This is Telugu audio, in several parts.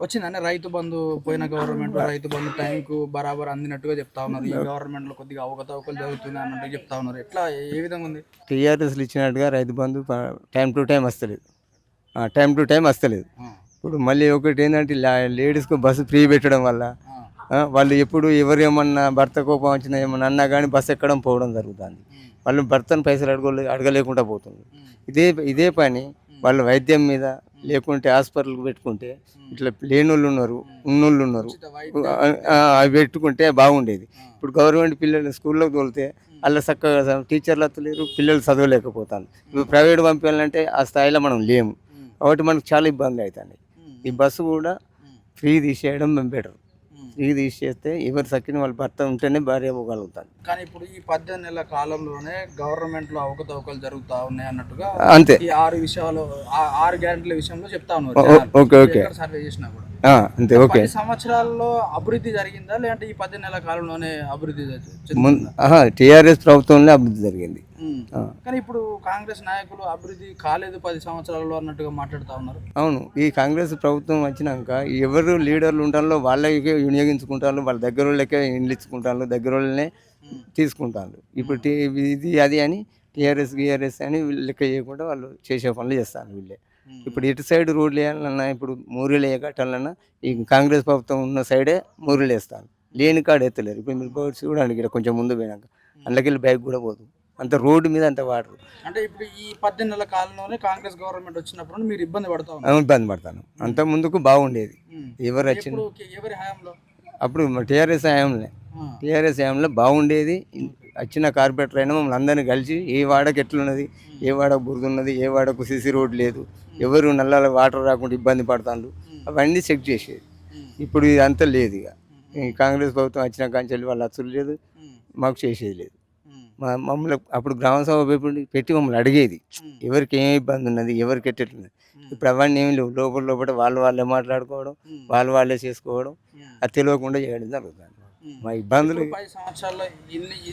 వచ్చిందండి రైతు బంధు పోయిన గవర్నమెంట్ రైతు బంధు టైంకు బరాబర్ అందినట్టుగా చెప్తా ఉన్నారు. ఈ గవర్నమెంట్ లో కొద్దిగా అవకతవకలు జరుగుతున్నాయి అన్నట్టు చెప్తా ఉన్నారు. ఎట్లా ఏ విధంగా ఉంది? టీఆర్ఎస్లు ఇచ్చినట్టుగా Rythu Bandhu time to time వస్తలేదు. టైం టు టైం వస్తలేదు. ఆ, ఇప్పుడు మళ్ళీ ఒకటి ఏంటంటే లేడీస్కు బస్సు ఫ్రీ పెట్టడం వల్ల ఆ, వాళ్ళు ఎప్పుడు ఎవరు ఏమన్నా భర్త కోపం వచ్చినా ఏమన్నా అన్నా కానీ బస్సు ఎక్కడం పోవడం జరుగుతుంది. వాళ్ళు భర్తను పైసలు అడగలేకుండా పోతుంది. ఇదే ఇదే పని వాళ్ళు వైద్యం మీద లేకుంటే హాస్పిటల్కి పెట్టుకుంటే ఇట్లా లేనోళ్ళు ఉన్నారు, ఉన్నోళ్ళు ఉన్నారు, ఉచిత వైద్య అవి పెట్టుకుంటే బాగుండేది. ఇప్పుడు గవర్నమెంట్ పిల్లలు స్కూల్లోకి తోలితే అలా చక్కగా టీచర్లు అత్తలేరు, పిల్లలు చదవలేకపోతాను. ఇప్పుడు ప్రైవేట్ పంపించాలంటే ఆ స్థాయిలో మనం లేము. కాబట్టి మనకు చాలా ఇబ్బంది అవుతుంది. ఈ బస్సు కూడా ఫ్రీ తీసేయడం మేము బెటర్. ఫ్రీ తీసేస్తే ఎవరు సక్కిన వాళ్ళ భర్త ఉంటేనే భార్య పోగలుగుతాను. కానీ ఇప్పుడు ఈ 18 నెలల కాలంలోనే గవర్నమెంట్ లో అవకతవకలు జరుగుతా ఉన్నాయి అన్నట్టుగా అంతే. ఈ 6 విషయాలు 6 గ్యారెంటీల విషయంలో చెప్తా ఉన్నారు ఓకే ఓకే జనాలు. సర్వే చేసినా కూడా అంతే. ఓకే. 10 సంవత్సరాల్లో అభివృద్ధి జరిగిందా లేదంటే ఈ 18 నెలల కాలంలోనే అభివృద్ధి చెందుతుందా? టీఆర్ఎస్ ప్రభుత్వంలో అభివృద్ధి జరిగింది. కానీ ఇప్పుడు కాంగ్రెస్ నాయకులు అభివృద్ధి కాలేదు 10 సంవత్సరాల్లో అన్నట్టుగా మాట్లాడుతూ ఉన్నారు. అవును, ఈ కాంగ్రెస్ ప్రభుత్వం వచ్చినాక ఎవరు లీడర్లు ఉంటారో వాళ్ళకే వినియోగించుకుంటారు, వాళ్ళ దగ్గర వాళ్ళకే ఇండ్లు ఇచ్చుకుంటారు, దగ్గర వాళ్ళనే తీసుకుంటారు. ఇప్పుడు ఇది అది అని టీఆర్ఎస్ అని లెక్క చేయకుండా వాళ్ళు చేసే పనులు చేస్తారు వీళ్ళే. ఇప్పుడు ఇటు సైడ్ రోడ్లు వేయాలన్నా, ఇప్పుడు మూరీలు కట్టాలన్నా ఈ కాంగ్రెస్ ప్రభుత్వం ఉన్న సైడే మూరీలు వేస్తాను. లేని కాడ ఎత్తలేరు. ఇప్పుడు మీరు పోవచ్చు చూడండి, ఇక్కడ కొంచెం ముందు పోయినాక అందులోకెళ్ళి బైక్ కూడా పోదు. అంత రోడ్డు మీద అంత వాటర్. అంటే ఇప్పుడు ఈ 18 నెలల కాలంలోనే కాంగ్రెస్ గవర్నమెంట్ వచ్చినప్పుడు మీరు ఇబ్బంది పడతా ఉన్నారు. ఇబ్బంది పడతాను. అంత ముందుకు బాగుండేది. ఎవరు వచ్చిన ఎవరి హయాంలో? అప్పుడు టీఆర్ఎస్ హయాంలో బాగుండేది. వచ్చిన కార్పొరేటర్ అయినా మమ్మల్ని అందరినీ కలిసి ఏ వాడకు ఎట్లున్నది, ఏ వాడకు బురద ఉన్నది, ఏ వాడకు సిసి రోడ్ లేదు, ఎవరు నల్లాల వాటర్ రాకుండా ఇబ్బంది పడతాను, అవన్నీ చెక్ చేసేది. ఇప్పుడు ఇదంతా లేదు. ఇక ఈ కాంగ్రెస్ ప్రభుత్వం వచ్చిన కాంచెల్లి వాళ్ళు అసలు లేదు, మాకు చేసేది లేదు. మమ్మల్ని అప్పుడు గ్రామ సభ పెట్టి మమ్మల్ని అడిగేది ఎవరికి ఏం ఇబ్బంది ఉన్నది, ఎవరికి ఎట్టెట్లున్నది. ఇప్పుడు అవన్నీ ఏమి లేవు. లోపల వాళ్ళే మాట్లాడుకోవడం, వాళ్ళే చేసుకోవడం, అది తెలియకుండా చేయడం జరుగుతుంది. మా ఇబ్బందులు 10 సంవత్సరాల్లో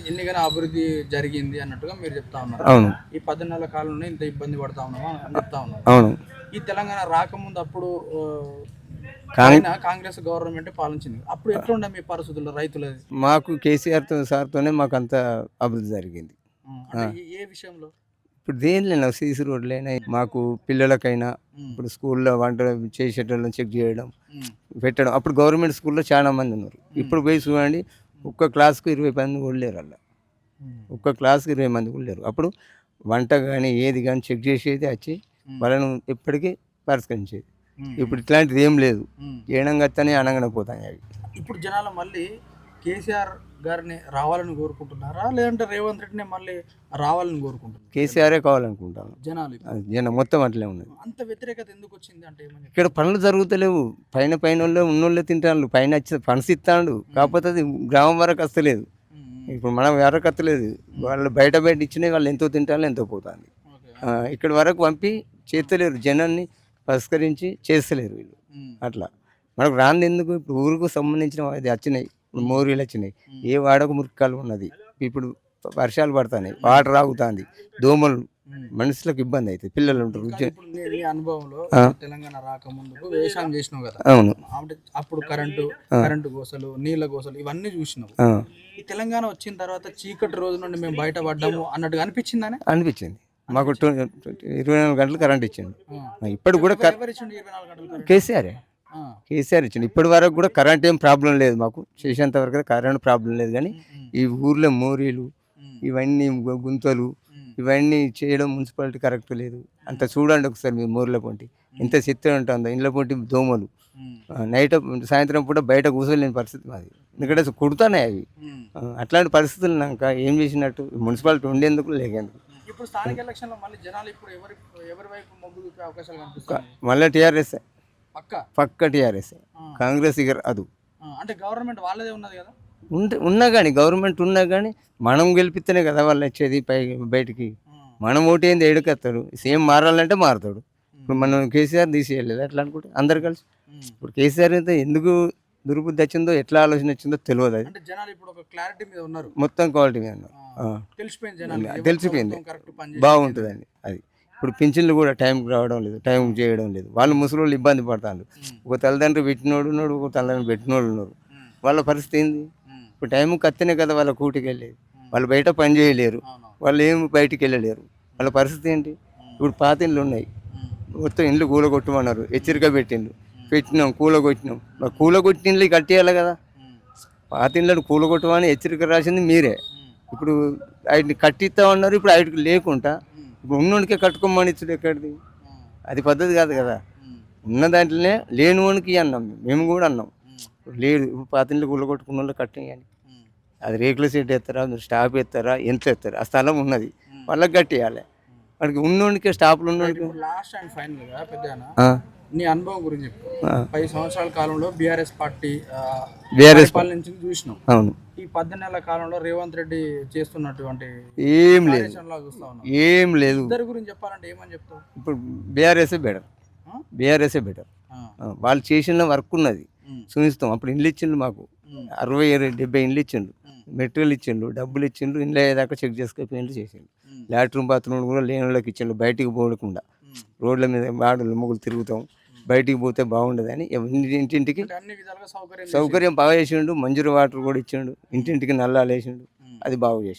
ఎన్నిగానో అభివృద్ధి జరిగింది అన్నట్టుగా మీరు చెప్తా ఉన్నారు. అవును. ఈ 18 నెలల కాలంలో ఇంత ఇబ్బంది పడతా ఉన్నామా అని చెప్తా ఉన్నారు. అవును. ఈ తెలంగాణ రాకముందు అప్పుడు కాంగ్రెస్ గవర్నమెంట్ పాలించింది. అప్పుడు ఎట్లుండే మీ పరిస్థితుల్లో రైతులది? మాకు కేసీఆర్ సార్తోనే మాకు అంత అభివృద్ధి జరిగింది. ఏ విషయంలో? ఇప్పుడు దేనిలైనా సీసీ రోడ్లైనా, మాకు పిల్లలకైనా ఇప్పుడు స్కూల్లో వంట చేసేటోళ్ళని చెక్ చేయడం, పెట్టడం. అప్పుడు గవర్నమెంట్ స్కూల్లో చాలా మంది ఉన్నారు. ఇప్పుడు పోయి చూడండి, ఒక్క క్లాస్కు 20 మంది కూడా లేరు. అలా ఒక్క క్లాస్కి 20 మంది కూడా లేరు. అప్పుడు వంట కానీ ఏది కానీ చెక్ చేసేది, వచ్చి వాళ్ళను ఎప్పటికీ పరిష్కరించేది. ఇప్పుడు ఇట్లాంటిది ఏం లేదు. ఏనంగత్తనే అనగానే పోతాయి అవి. ఇప్పుడు జనాలు మళ్ళీ కేసీఆర్ గారిని రావాలని కోరుకుంటున్నారా లేదంటే రేవంత్ రెడ్డిని మళ్ళీ రావాలని కోరుకుంటున్నారు? కేసీఆరే కావాలనుకుంటాను జనాలు మొత్తం అట్లే ఉన్నది. అంత వ్యతిరేకత ఎందుకు వచ్చింది అంటే ఏమని? ఇక్కడ పనులు జరుగుతలేవు. పైన వాళ్ళే ఉన్నోళ్ళే తింటాను, పైన వచ్చి పనిసి ఇస్తాడు. కాకపోతే అది గ్రామం వరకు వస్తలేదు. ఇప్పుడు మనం వరకు వస్తలేదు. వాళ్ళు బయట ఇచ్చినాయి, వాళ్ళు ఎంతో తింటాను, ఎంతో పోతుంది. ఇక్కడ వరకు పంపి చేస్తలేరు, జనాన్ని పరిష్కరించి చేస్తలేరు వీళ్ళు. అట్లా మనకు రాంది ఎందుకు? ఇప్పుడు ఊరుకు సంబంధించిన అది వచ్చినాయి, ఇప్పుడు మోరీలు వచ్చినాయి, ఏ వాడకు మురికాలు ఉన్నది. ఇప్పుడు వర్షాలు పడుతున్నాయి, వాటర్ ఆగుతుంది, దోమలు, మనుషులకు ఇబ్బంది అవుతుంది, పిల్లలు ఉంటారు. నీ అనుభవంలో తెలంగాణ రాకముందుకు వ్యవసాయం చేసినావు కదా? అవును. అప్పుడు కరెంటు గోసలు, నీళ్ళ గోసలు ఇవన్నీ చూసినావు. ఈ తెలంగాణ వచ్చిన తర్వాత చీకటి రోజు నుండి మేము బయటపడ్డాము అన్నట్టుగా అనిపించిందని? అనిపించింది. మాకు 24 గంటలు కరెంట్ ఇచ్చింది. ఇప్పుడు కూడా కేసీఆర్ ఇచ్చింది. ఇప్పటి వరకు కూడా కరెంట్ ఏం ప్రాబ్లం లేదు. మాకు చేసేంత వరకు కరెంట్ ప్రాబ్లం లేదు. కానీ ఈ ఊర్లో మోరీలు, ఇవన్నీ గుంతలు, ఇవన్నీ చేయడం మున్సిపాలిటీ కరెక్ట్ లేదు. అంత చూడండి ఒకసారి మీ మోర్ల పొంటి ఎంత చిత్రం ఉంటుందో. ఇండ్ల పొంటి దోమలు, నైట్ సాయంత్రం పూట బయట కూర్చోలేని పరిస్థితి మాది. ఎందుకంటే కుడుతున్నాయి అవి. అట్లాంటి పరిస్థితులు నాక ఏం చేసినట్టు మున్సిపాలిటీ ఉండేందుకు లేకేందుకు. ఇప్పుడు స్థానిక ఎలక్షన్లో మళ్ళీ జనాలు ఇప్పుడు ఎవరి వైపు మొగ్గు చూపే అవకాశాలు కనిపిస్తాయి? మళ్ళీ టీఆర్ఎస్ పక్క టీఆర్ఎస్. కాంగ్రెస్ ఇక అది అంటే గవర్నమెంట్ వాళ్ళదే ఉన్నది కదా. ఉన్నా కానీ గవర్నమెంట్ ఉన్నా కానీ మనం గెలిపిస్తేనే కదా వాళ్ళు వచ్చేది బయటికి. మనం ఓటేంది ఎడుకెత్తాడు, సేమ్ మారాలంటే మారుతాడు. ఇప్పుడు మనం కేసీఆర్ తీసేయలేదు అట్లా అనుకుంటే అందరు కలిసి. ఇప్పుడు కేసీఆర్ అయితే ఎందుకు దుర్బుద్ధి వచ్చిందో, ఎట్లా ఆలోచన వచ్చిందో తెలియదు. అది మొత్తం క్వాలిటీ మీద తెలిసిపోయింది. బాగుంటుందండి అది. ఇప్పుడు పింఛన్లు కూడా టైంకి రావడం లేదు, టైంకి చేయడం లేదు. వాళ్ళు ముసలోళ్ళు ఇబ్బంది పడతారు. ఒక తల్లిదండ్రులు పెట్టినోడు ఉన్నాడు, ఒక తల్లిదండ్రులు పెట్టినోళ్ళు ఉన్నారు. వాళ్ళ పరిస్థితి ఏంది? ఇప్పుడు టైంకి వస్తేనే కదా వాళ్ళ కూటికి వెళ్ళేది. వాళ్ళు బయట పని చేయలేరు, వాళ్ళు ఏమి బయటికి వెళ్ళలేరు. వాళ్ళ పరిస్థితి ఏంటి? ఇప్పుడు పాత ఇళ్ళు ఉన్నాయి, మొత్తం ఇండ్లు కూలగొట్టమన్నారు, హెచ్చరిక పెట్టినాం కూలగొట్టినాం. మరి కూలగొట్టిన ఇళ్ళు కట్టేయాలి కదా. పాత ఇళ్ళను కూలగొట్టమని హెచ్చరిక రాసింది మీరే. ఇప్పుడు వాటిని కట్టిస్తామన్నారు, ఇప్పుడు వాటికి లేకుండా ఇప్పుడు ఉన్నోనికే కట్టుకోమని ఇచ్చుడు ఎక్కడిది? అది పద్ధతి కాదు కదా. ఉన్న దాంట్లోనే లేనివానికి అన్నాం, మేము కూడా అన్నాం. లేదు ఇప్పుడు పాత ఇళ్ళు కూలగొట్టుకున్న వాళ్ళు కట్టేయాలి. అది రేకుల షెడ్ ఎత్తారా, మీరు స్టాప్ ఎత్తారా, ఎంత ఎత్తారు? ఆ స్థలం ఉన్నది, వాళ్ళకి కట్టేయాలి. వాడికి ఉన్నోనికే స్టాప్లు ఉన్నోనికి. లాస్ట్ అండ్ ఫైనల్ గా పెద్దనా నీ అనుభవం గురించి చెప్పు. 10 సంవత్సరాల కాలంలో బీఆర్ఎస్ పార్టీ పరిపాలన చూసినాం. అవును. ఈ 10 నెలల కాలంలో రేవంత్ రెడ్డి చేస్తున్నటువంటి ఏం లేదు, చూస్తా ఉన్నాం. ఏం లేదు. ఇద్దరి గురించి చెప్పాలంటే ఏమని చెప్తావు? ఇప్పుడు బీఆర్ఎస్ఏ బెటర్. వాళ్ళు చేసిన వర్క్ ఉన్నది, చూపిస్తాం. అప్పుడు ఇండ్లు ఇచ్చిండు మాకు 60-70 ఇండ్లు ఇచ్చిండు, మెటీరియల్ ఇచ్చిండు, డబ్బులు ఇచ్చిండు, ఇండ్లు అయ్యేదాకా చెక్ చేసుకుని చేసిండు. లాట్రూమ్ బాత్రూమ్ కూడా లేని వాళ్ళకి ఇచ్చిండు, బయటికి పోకుండా. రోడ్ల మీద బాడులు ముగ్గులు తిరుగుతాం, బయటికి పోతే బాగుండదని ఇంటింటికి అన్ని విధాలుగా సౌకర్యం బాగా చేసిండు. మంజూరు వాటర్ కూడా ఇచ్చిండు, ఇంటింటికి నల్లాలు వేసిండు, అది బాగా చేసిండు.